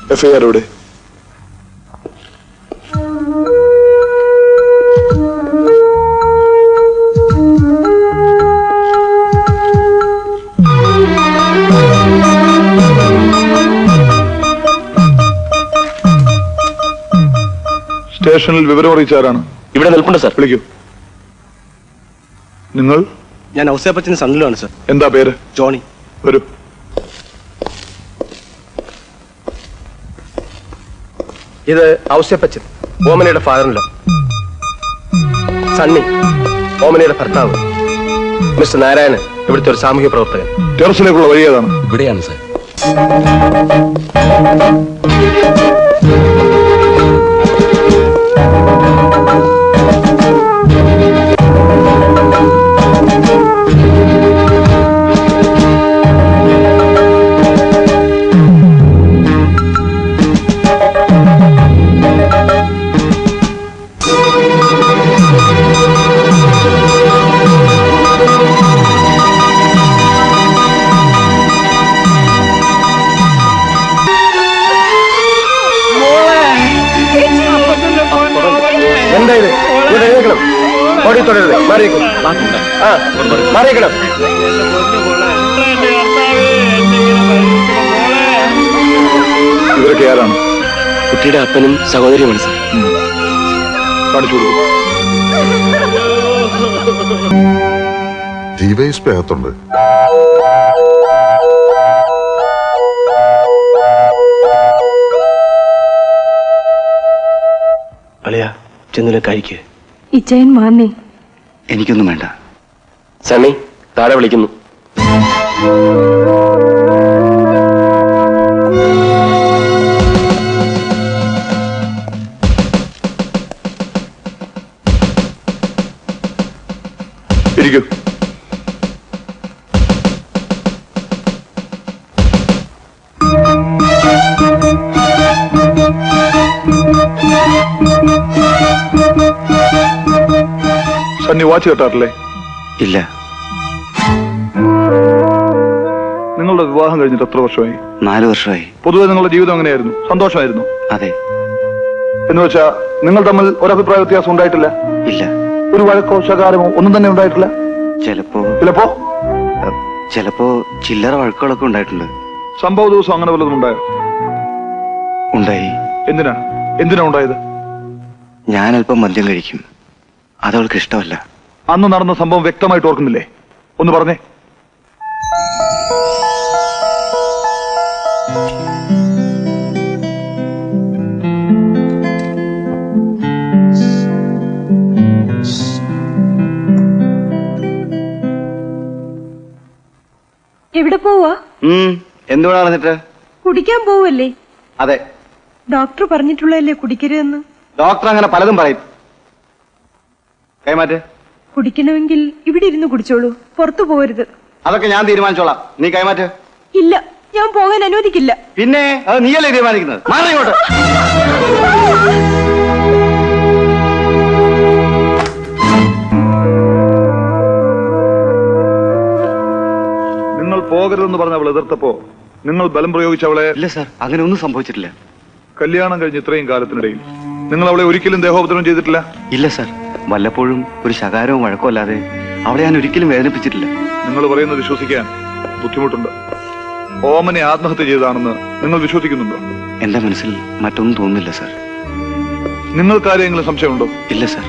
FIR എവിടെ? സ്റ്റേഷനിൽ വിവരം അറിയിച്ചാരാണ്? ഇവിടെ നിൽപ്പുണ്ട് സാർ. വിളിക്കൂ. നിങ്ങൾ? ഞാൻ ഔസേപ്പച്ചന് സണ്ണിലാണ് സാർ. എന്താ പേര്? ജോണി. വരൂ. ഇത് ഔസേപ്പച്ചൻ, ഓമനയുടെ ഫാദറിലോ. സണ്ണി, ഓമനയുടെ ഭർത്താവ്. മിസ്റ്റർ നാരായണൻ, ഇവിടുത്തെ ഒരു സാമൂഹ്യ പ്രവർത്തകൻ. ടെറസിലേക്കുള്ള വഴി ഏതാണ്? ഇവിടെയാണ് സാർ. എന്തായത്? ഇവിടെ എഴുന്നേക്കണം. ഓടി തുടരുത്. മാറിയിക്കണം. മാറിയിക്കണം. ഇവരൊക്കെ ആരാണ്? കുട്ടിയുടെ അപ്പനും സഹോദരിയുമാണ് സാർ. കാണിച്ചു കൊടുക്കും. DYSP അകത്തുണ്ട്. അളിയാ, ചെന്നില്ല കഴിക്ക്. ഇച്ചയൻ മാന്നേ. എനിക്കൊന്നും വേണ്ട. സണ്ണി, താഴെ വിളിക്കുന്നു. ഇരിക്കൂ. സണ്ണി വാച്ച് കെട്ടാറില്ലേ? ഇല്ല. നിങ്ങളുടെ വിവാഹം കഴിഞ്ഞിട്ട് എത്ര വർഷമായി? 4 വർഷമായി. പൊതുവെ നിങ്ങളുടെ ജീവിതം എങ്ങനെയായിരുന്നു? സന്തോഷമായിരുന്നു? അതെ. എന്ന് വെച്ചാ നിങ്ങൾ തമ്മിൽ ഒരഭിപ്രായ വ്യത്യാസം ഉണ്ടായിട്ടില്ല? ഇല്ല. ഒരു വഴക്കോ ശകാരമോ ഒന്നും തന്നെ ഉണ്ടായിട്ടില്ല? ചിലപ്പോ ചില്ലറ വഴക്കുകളൊക്കെ ഉണ്ടായിട്ടുണ്ട്. സംഭവ ദിവസം അങ്ങനെ വല്ലതും ഉണ്ടായോ? ഉണ്ടായി. എന്തിനാ ഉണ്ടായത്? ഞാൻ അല്പം മദ്യം കഴിക്കും. അതവൾക്ക് ഇഷ്ടമല്ല. അന്ന് നടന്ന സംഭവം വ്യക്തമായിട്ട് ഓർക്കുന്നില്ലേ? ഒന്ന് പറഞ്ഞേ. എവിടെ പോവാ? എന്തുകൊണ്ടാ നടന്നിട്ട്? കുടിക്കാൻ പോവല്ലേ? അതെ. ഡോക്ടർ പറഞ്ഞിട്ടുള്ളതല്ലേ കുടിക്കരുതെന്ന്? ഡോക്ടർ അങ്ങനെ പലതും പറയും. കൈമാറ്റ്. കുടിക്കണമെങ്കിൽ ഇവിടെ ഇരുന്ന് കുടിച്ചോളൂ, പുറത്തു പോകരുത്. അതൊക്കെ ഞാൻ തീരുമാനിച്ചോളാം. നീ കൈമാറ്റ്. ഇല്ല, ഞാൻ പോകാൻ അനുവദിക്കില്ല. പിന്നെ അത് നീയല്ലേ തീരുമാനിക്കുന്നത്? മാറി ഇങ്ങോട്ട്. നിങ്ങൾ പോകരുതെന്ന് പറഞ്ഞ അവൾ എതിർത്തപ്പോ നിങ്ങൾ ബലം പ്രയോഗിച്ചവളെ? ഇല്ല സാർ, അങ്ങനെ ഒന്നും സംഭവിച്ചിട്ടില്ല. കല്യാണം കഴിഞ്ഞ് ഇത്രയും കാലത്തിനിടയിൽ നിങ്ങൾ അവളെ ഒരിക്കലും ദേഹോപദ്രവം ചെയ്തിട്ടില്ല? ഇല്ല സാർ, വല്ലപ്പോഴും ഒരു ശകാരവും വഴക്കോ അല്ലാതെ അവളെ ഞാൻ ഒരിക്കലും വേദനിപ്പിച്ചിട്ടില്ല. നിങ്ങൾ പറയുന്നത് വിശ്വസിക്കാൻ ബുദ്ധിമുട്ടുണ്ട്. ഓമനെ ആത്മഹത്യ ചെയ്തതാണെന്ന് നിങ്ങൾ വിശ്വസിക്കുന്നുണ്ടോ? എന്റെ മനസ്സിൽ മറ്റൊന്നും തോന്നുന്നില്ല സാർ. നിങ്ങൾക്ക് ആരെങ്കിലും സംശയമുണ്ടോ? ഇല്ല സാർ.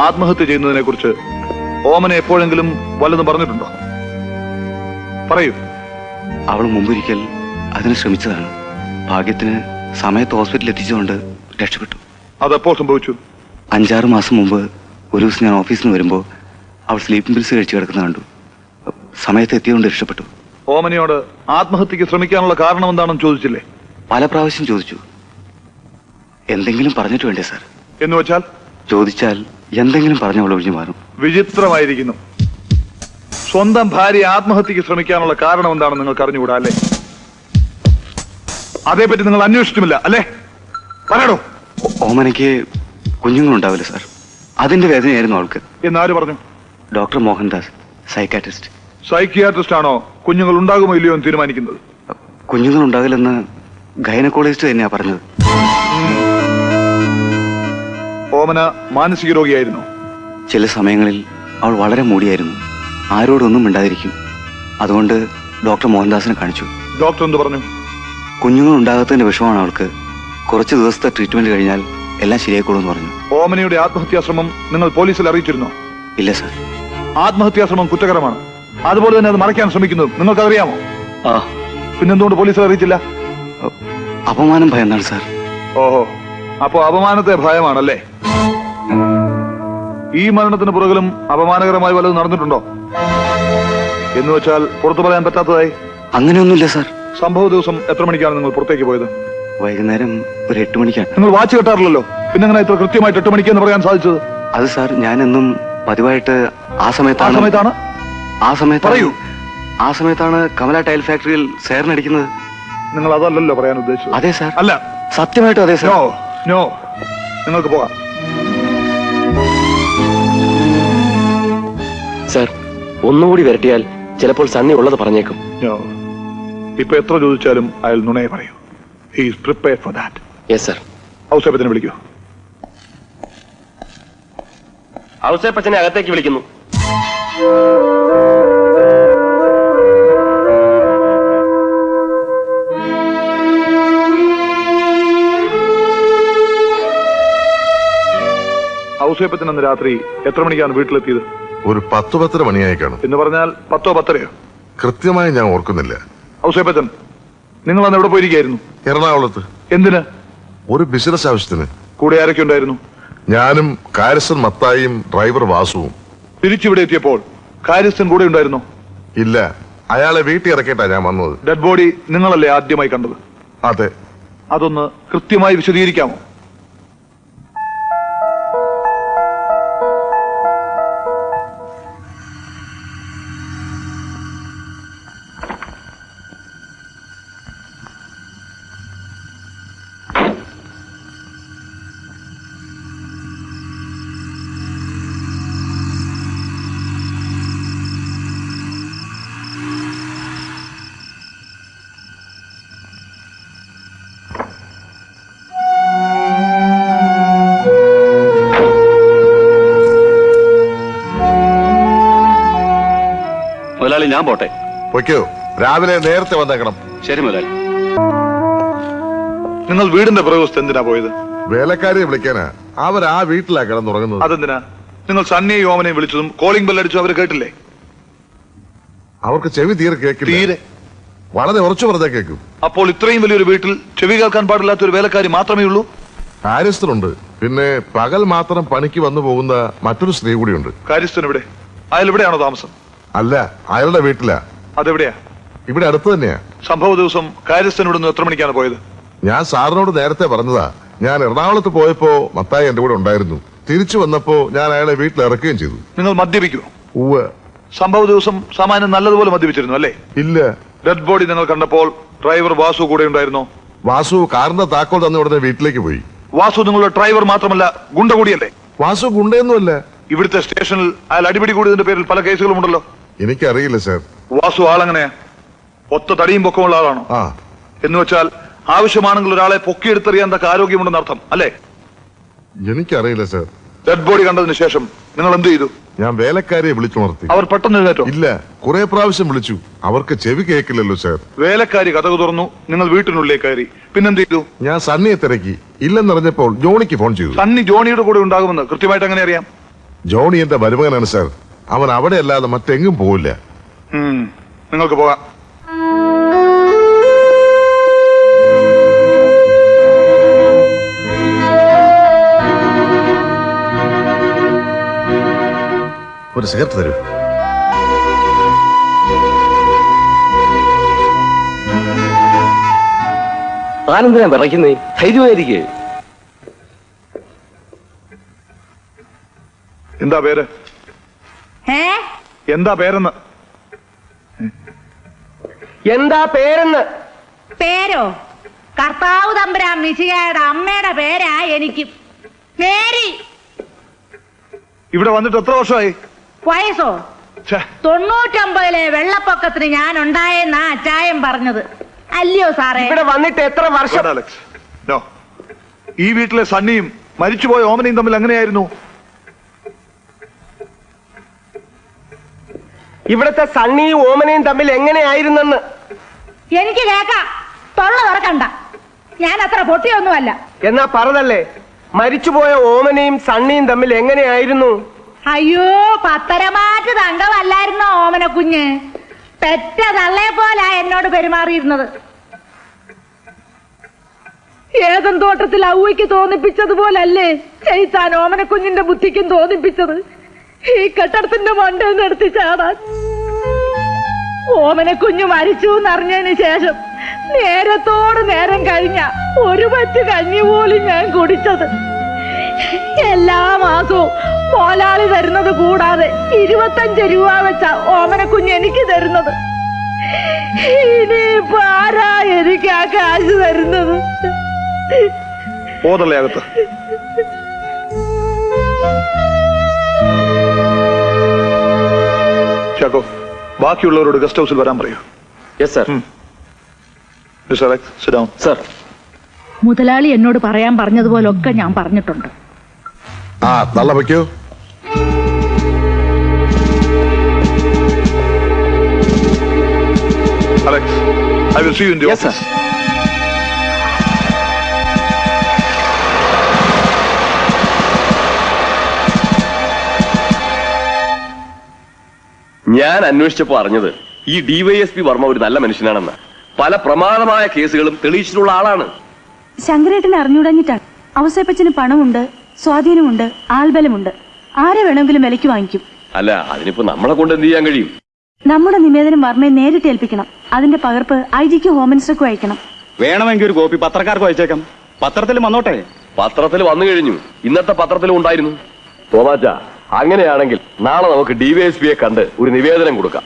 ആത്മഹത്യ ചെയ്യുന്നതിനെ കുറിച്ച് ഓമനെ എപ്പോഴെങ്കിലും വല്ലതും പറഞ്ഞിട്ടുണ്ടോ? പറയൂ. അവൾ മുമ്പൊരിക്കൽ അതിന് ശ്രമിച്ചതാണ്. ഭാഗ്യത്തിന് സമയത്ത് ഹോസ്പിറ്റലിൽ എത്തിച്ചുകൊണ്ട് രക്ഷപ്പെട്ടു. അതെപ്പോൾ സംഭവിച്ചു? 5-6 മാസം മുമ്പ് ഒരു ദിവസം ഞാൻ ഓഫീസിൽ നിന്ന് വരുമ്പോൾ അവൾ സ്ലീപ്പിംഗ് പിൽസ് കഴിച്ച് കിടക്കുന്ന കണ്ടു. സമയത്ത് എത്തിയതുകൊണ്ട് രക്ഷപ്പെട്ടു. ഓമനയോട് ആത്മഹത്യക്ക് ശ്രമിക്കാനുള്ള കാരണം എന്താണെന്ന് ചോദിച്ചില്ലേ? പല പ്രാവശ്യം ചോദിച്ചു. എന്തെങ്കിലും പറഞ്ഞിട്ട് വേണ്ടേ സാർ? എന്ന് വെച്ചാൽ? ചോദിച്ചാൽ എന്തെങ്കിലും പറഞ്ഞ് അവൾ ഒഴിഞ്ഞു മാറും. വിചിത്രമായിരിക്കുന്നു. സ്വന്തം ഭാര്യ ആത്മഹത്യക്ക് ശ്രമിക്കാനുള്ള കാരണം എന്താണെന്ന് നിങ്ങൾക്ക് അറിഞ്ഞുകൂടാ അല്ലേ? അതേപറ്റി നിങ്ങൾ അന്വേഷിച്ചുമില്ല അല്ലേ? പറയണോ? ഓമനയ്ക്ക് കുഞ്ഞുങ്ങളുണ്ടാവില്ല സാർ. അതിന്റെ വേദനയായിരുന്നു അവൾക്ക്. എന്നാര് പറഞ്ഞു? Doctor Mohandas, psychiatrist. സൈക്കിയാട്രിസ്റ്റ് ആണോ കുഞ്ഞുങ്ങൾ ഉണ്ടാകുമോ ഇല്ലയോ എന്ന് തീരുമാനിക്കുന്നത്? കുഞ്ഞുങ്ങൾ ഉണ്ടാകില്ലെന്ന് ഗൈനക്കോളജിസ്റ്റ് തന്നെയാ പറഞ്ഞത്. ഓമന മാനസിക രോഗിയായിരുന്നു. ചില സമയങ്ങളിൽ അവൾ വളരെ മൂടിയായിരുന്നു. ആരോടൊന്നും മിണ്ടാതിരിക്കും. അതുകൊണ്ട് ഡോക്ടർ മോഹൻദാസിനെ കാണിച്ചു. ഡോക്ടർ എന്ത് പറഞ്ഞു? കുഞ്ഞുങ്ങൾ ഉണ്ടാകാത്തതിന്റെ വിഷമാണ് അവൾക്ക്. കുറച്ച് ദിവസത്തെ ട്രീറ്റ്മെന്റ് കഴിഞ്ഞാൽ എല്ലാം ശരിയായിക്കോളൂന്ന് പറഞ്ഞു. ഓമനയുടെ ആത്മഹത്യാശ്രമം നിങ്ങൾ പോലീസിൽ അറിയിച്ചിരുന്നോ? ഇല്ല സാർ. ആത്മഹത്യാശ്രമം കുറ്റകരമാണ്. അതുപോലെ തന്നെ അത് മറയ്ക്കാൻ ശ്രമിക്കുന്നത് നിങ്ങൾക്കറിയാമോ? ആ, പിന്നെന്തുകൊണ്ട് പോലീസിൽ അറിയിച്ചില്ല? അപമാനം ഭയന്നാണ് സാർ. ഓഹോ, അപ്പോ അപമാനത്തെ ഭയമാണല്ലേ? ഈ മരണത്തിന് പുറകിലും അപമാനകരമായി വല്ലതും നടന്നിട്ടുണ്ടോ? എന്ന് വെച്ചാൽ പുറത്തു പറയാൻ പറ്റാത്തതായി? അങ്ങനെയൊന്നുമില്ല സാർ. സംഭവ ദിവസം എത്ര മണിക്കാണ് നിങ്ങൾ പുറത്തേക്ക് പോയത്? വൈകുന്നേരം ഒരു 8 മണിക്കാണ്. നിങ്ങൾ വാച്ച് കെട്ടാറില്ലല്ലോ, പിന്നെ എങ്ങനെ ഇത്ര കൃത്യമായിട്ട് 8 മണിക്ക് എന്ന് പറയാൻ സാധിച്ചത്? അത് സാർ, ഞാനെന്നും പതിവായിട്ട് ആ സമയത്താണ് പറയൂ. ആ സമയത്താണ് കമല ടൈൽ ഫാക്ടറിയിൽ സേറിനടിക്കുന്നത്. നിങ്ങൾ അതല്ലല്ലോ പറയാൻ ഉദ്ദേശിച്ചത്. അതെ സാർ. അല്ല, സത്യമായിട്ടും അതെ സാർ. നോ, നിങ്ങൾക്ക് പോകാം. സാർ, ഒന്നുകൂടി വരട്ടിയാൽ ചിലപ്പോൾ സണ്ണി ഉള്ളത് പറഞ്ഞേക്കും. നോ, ഇപ്പൊ എത്ര ചോദിച്ചാലും അയാൾ നുണയെ പറയൂ. He is prepared for that. Yes sir. ഔസേപ്പച്ചനെ വിളിക്കൂ. ഔസേപ്പച്ചനെ അകത്തേക്ക് വിളിക്കുന്നു. ഔസേപ്പച്ചൻ അന്ന് രാത്രി എത്ര മണിക്കാണ് വീട്ടിലെത്തിയത്? ഒരു 10-10:30 മണിയായി കാണും. എന്ന് പറഞ്ഞാൽ 10 or 10? കൃത്യമായി ഞാൻ ഓർക്കുന്നില്ല. ഔസേപ്പച്ചൻ, നിങ്ങൾ അന്ന് എവിടെ പോയിരിക്കായിരുന്നു? എറണാകുളത്ത്. എന്തിന്? ഒരു ബിസിനസ് ആവശ്യത്തിന്. കൂടെ ആരൊക്കെ ഉണ്ടായിരുന്നു? ഞാനും കാര്യസ്ഥൻ മത്തായിയും ഡ്രൈവർ വാസുവും. തിരിച്ചിവിടെ എത്തിയപ്പോൾ കാര്യസ്ഥൻ കൂടെ ഉണ്ടായിരുന്നോ? ഇല്ല, അയാളെ വീട്ടിൽ ഇറക്കിയിട്ടാ ഞാൻ വന്നത്. ഡെഡ് ബോഡി നിങ്ങളല്ലേ ആദ്യമായി കണ്ടത്? അതെ. അതൊന്ന് കൃത്യമായി വിശദീകരിക്കാമോ? മുതലാളി, ഞാൻ പോട്ടെ. പൊയ്ക്കോ, രാവിലെ നേരത്തെ വന്നേക്കണം. ശരി മുതലാളി. നിങ്ങൾ വീടിന്റെ പുറകുവശത്ത് എന്തിനാ പോയത്? വേലക്കാരിയെ വിളിക്കാനാ. അവർ ആ വീട്ടിലാ കിടന്നുറങ്ങുന്നത്. അതെന്തിനാ? നിങ്ങൾ സണ്ണിയെയും ഓമനെയും വിളിച്ചതും കോളിംഗ് ബെല്ലടിച്ചു അവർ കേട്ടില്ലേ? അവർക്ക് ചെവി തീരെ കേൾക്കില്ല. തീരെ? വളരെ ഉറച്ചു പറഞ്ഞാ കേൾക്കും. അപ്പോൾ ഇത്രയും വലിയൊരു വീട്ടിൽ ചെവി കേൾക്കാൻ പാടില്ലാത്ത ഒരു വേലക്കാരി മാത്രമേ ഉള്ളൂ? കാര്യസ്ഥനുണ്ട്. പിന്നെ പകൽ മാത്രം പണിക്ക് വന്നു പോകുന്ന മറ്റൊരു സ്ത്രീ കൂടിയുണ്ട്. കാര്യസ്ഥൻ ഇവിടെ? അയാൾ ഇവിടെയാണോ താമസം? അല്ല, അയാളുടെ വീട്ടിലാ. അതെവിടെയാ? ഇവിടെ അടുത്ത് തന്നെയാ. സംഭവ ദിവസം കാര്യസ്ഥൻ ഇവിടുന്ന് എത്ര മണിക്കാണ് പോയത്? ഞാൻ സാറിനോട് നേരത്തെ പറഞ്ഞതാ. ഞാൻ എറണാകുളത്ത് പോയപ്പോ മത്തായി എന്റെ കൂടെ ഉണ്ടായിരുന്നു. തിരിച്ചു വന്നപ്പോ ഞാൻ അയാളെ വീട്ടിൽ ഇറക്കുകയും ചെയ്തു. നിങ്ങൾ മദ്യപിക്കുമോ? ഉവ്വ്. സംഭവ ദിവസം സാമാന്യം നല്ലതുപോലെ മദ്യപിച്ചിരുന്നു അല്ലേ? ഇല്ല. ഡെഡ് ബോഡി നിങ്ങൾ കണ്ടപ്പോൾ ഡ്രൈവർ വാസു കൂടെ ഉണ്ടായിരുന്നോ? വാസു കാറിന്റെ താക്കോൽ തന്ന ഉടനെ വീട്ടിലേക്ക് പോയി. വാസു നിങ്ങളുടെ ഡ്രൈവർ മാത്രമല്ല, ഗുണ്ട കൂടിയല്ലേ? വാസു ഗുണ്ടയൊന്നുമല്ല. ഇവിടുത്തെ സ്റ്റേഷനിൽ അയാൾ അടിപിടി കൂടിയതിന്റെ പേരിൽ പല കേസുകളും ഉണ്ടല്ലോ. എനിക്കറിയില്ല സാർ. വാസു ആളെങ്ങനെയാ? ഒത്ത തടിയും പൊക്കമുള്ള ആളാണോ? ആ, എന്ന് വെച്ചാൽ ആവശ്യമാണെങ്കിൽ ഒരാളെ പൊക്കിയെടുത്തെറിയാൻ തക്ക ആരോഗ്യമുണ്ടെന്ന് അർത്ഥം അല്ലേ? എനിക്കറിയില്ല സാർ. ഡെഡ് ബോഡി കണ്ടതിന് ശേഷം നിങ്ങൾ എന്ത് ചെയ്തു? ഞാൻ വേലക്കാരിയെ വിളിച്ചുണർത്തി. അവർ പെട്ടെന്ന് എഴുന്നേറ്റോ? ഇല്ല, കുറെ പ്രാവശ്യം വിളിച്ചു. അവർക്ക് ചെവി കേൾക്കില്ലല്ലോ സാർ. വേലക്കാരി കഥകു തുറന്നു, നിങ്ങൾ വീട്ടിനുള്ളിലേക്ക് കയറി. പിന്നെന്ത് ചെയ്തു? ഞാൻ സണ്ണിയെ തിരക്കി. ഇല്ലെന്നറിഞ്ഞപ്പോൾ ജോണിക്ക് ഫോൺ ചെയ്തു. സണ്ണി ജോണിയുടെ കൂടെ ഉണ്ടാകുമെന്ന് കൃത്യമായിട്ട് എങ്ങനെ അറിയാം? ജോണി എന്റെ മരുമകനാണ് സാർ. അവൻ അവിടെ അല്ലാതെ മറ്റെങ്ങും പോവില്ല. നിങ്ങൾക്ക് പോകാം. ഒരു സിഗരറ്റ് തരൂ. ആനന്ദനാ വിറയ്ക്കുന്നേ, ധൈര്യമായിരിക്കേ. എന്താ പേര്? എന്താ പേരെന്ന്? എന്താ പേരെന്ന്? പേരോ? കർത്താവ് തമ്പുരാൻ മിശിഹായുടെ അമ്മയുടെ പേരാ എനിക്ക്. മേരി. ഇവിടെ വന്നിട്ട് എത്ര വർഷമായി? വയസ്സോ? 99 വെള്ളപ്പൊക്കത്തിന് ഞാൻ ഉണ്ടായെന്നാ അച്ചായൻ പറഞ്ഞത്. അല്ലയോ സാറേ? ഇവിടെ വന്നിട്ട് എത്ര വർഷം? വേണ്ട, അലക്സ്. നോ. ഈ വീട്ടിലെ സണ്ണിയും മരിച്ചുപോയ ഓമനയും തമ്മിൽ എങ്ങനെയായിരുന്നു? ഇവിടുത്തെ സണ്ണിയും ഓമനയും തമ്മിൽ എങ്ങനെയായിരുന്നെന്ന് എനിക്ക് കേക്കാം. തൊള്ള തുറക്കണ്ട. ഞാൻ അത്ര പൊട്ടിയൊന്നുമല്ല. എന്നാ പറഞ്ഞല്ലേ, മരിച്ചുപോയ ഓമനയും സണ്ണിയും തമ്മിൽ എങ്ങനെയായിരുന്നു? അയ്യോ, പത്തരമാറ്റ് തങ്കമല്ലായിരുന്നോ ഓമന കുഞ്ഞ്? പെറ്റ തള്ളയെ പോലാ എന്നോട് പെരുമാറിയിരുന്നത്. ഏതും തോട്ടത്തിൽ ഔവയ്ക്ക് തോന്നിപ്പിച്ചതുപോലല്ലേ ചെയ്താൻ ഓമന കുഞ്ഞിന്റെ ബുദ്ധിക്കും തോന്നിപ്പിച്ചത് ഈ കെട്ടിടത്തിന്റെ മണ്ടയിൽ നിർത്തി ചാടാൻ. ഓമന കുഞ്ഞു മരിച്ചു എന്നറിഞ്ഞതിന് ശേഷം നേരത്തോട് നേരം കഴിഞ്ഞ ഒരു പറ്റ് കഞ്ഞി പോലും ഞാൻ കുടിച്ചത്. എല്ലാ മാസവും മോലാളി തരുന്നത് കൂടാതെ 25 രൂപ വെച്ച ഓമന കുഞ്ഞ് എനിക്ക് തരുന്നത്. ഇനിയിപ്പോ ആരാ എനിക്ക് ആ കാശ് തരുന്നത്? ഓതല്ലേ അകത്ത്. ചാക്കോ, ബാക്കിയുള്ളവരോട് ഗസ്റ്റ് ഹൗസിൽ വരാൻ പറയൂ. Yes sir. Mister Alex, sit down. Sir. മുതലാളി എന്നോട് പറയാൻ പറഞ്ഞതുപോലൊക്കെ ഞാൻ പറഞ്ഞിട്ടുണ്ട്. ആ തള്ള വയ്ക്കൂ. Alex, I will see you in the yes sir. Office. ഞാൻ അന്വേഷിച്ചപ്പോ അറിഞ്ഞത് ഈ ഡിവൈഎസ്പി വർമ്മ ഒരു നല്ല മനുഷ്യനാണെന്ന്. പല പ്രമാദമായ കേസുകളും തെളിയിച്ചിട്ടുള്ള ആളാണ്. ശങ്കരേട്ടനെ അറിഞ്ഞുടഞ്ഞിട്ടാണ്. അവസരപ്പച്ചന് പണമുണ്ട്, സ്വാധീനമുണ്ട്, ആൾബലമുണ്ട്. ആരെ വേണമെങ്കിലും വിലയ്ക്ക് വാങ്ങിക്കും. അല്ല, അതിനിപ്പോ നമ്മളെ കൊണ്ട് എന്ത് ചെയ്യാൻ കഴിയും? നമ്മുടെ നിവേദനം വർമ്മയെ നേരിട്ട് ഏൽപ്പിക്കണം. അതിന്റെ പകർപ്പ് IG-ക്കും ഹോം മിനിസ്റ്റർക്കും അയക്കണം. വേണമെങ്കിൽ ഒരു കോപ്പി പത്രക്കാർക്ക് അയച്ചേക്കാം. പത്രത്തിൽ വന്നോട്ടെ. പത്രത്തിൽ വന്നു കഴിഞ്ഞു. ഇന്നത്തെ പത്രത്തിലും ഉണ്ടായിരുന്നു. തോമാച്ച, അങ്ങനെയാണെങ്കിൽ നാളെ നമുക്ക് ഡിവൈഎസ്പിയെ കണ്ട് ഒരു നിവേദനം കൊടുക്കാം.